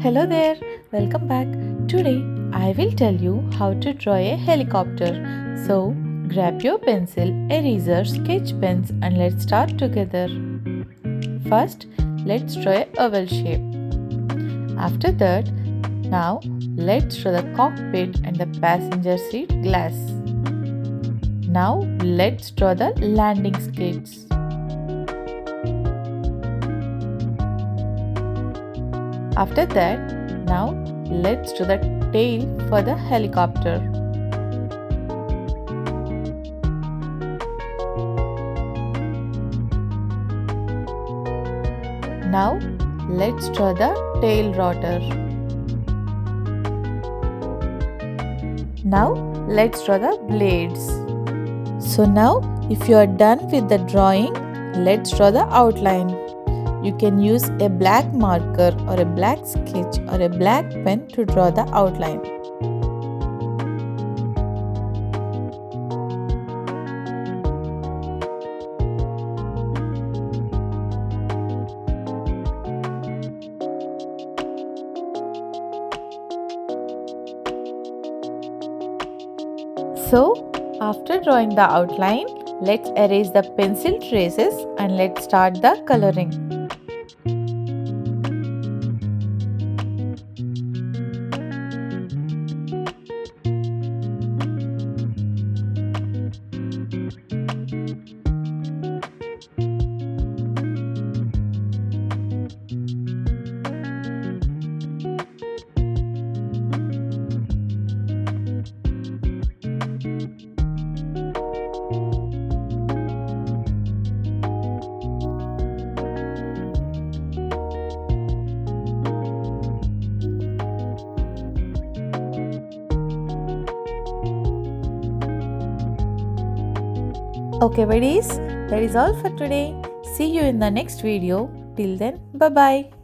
Hello there, welcome back. Today I will tell you how to draw a helicopter. So grab your pencil, eraser, sketch pens and let's start together. First, let's draw a oval shape. After that, now let's draw the cockpit and the passenger seat glass. Now let's draw the landing skids. After that, now let's do the tail for the helicopter. Now let's draw the tail rotor. Now let's draw the blades. So now if you are done with the drawing, let's draw the outline. You can use a black marker or a black sketch or a black pen to draw the outline. So, after drawing the outline, let's erase the pencil traces and let's start the coloring. Okay buddies, that is all for today. See you in the next video. Till then, bye bye.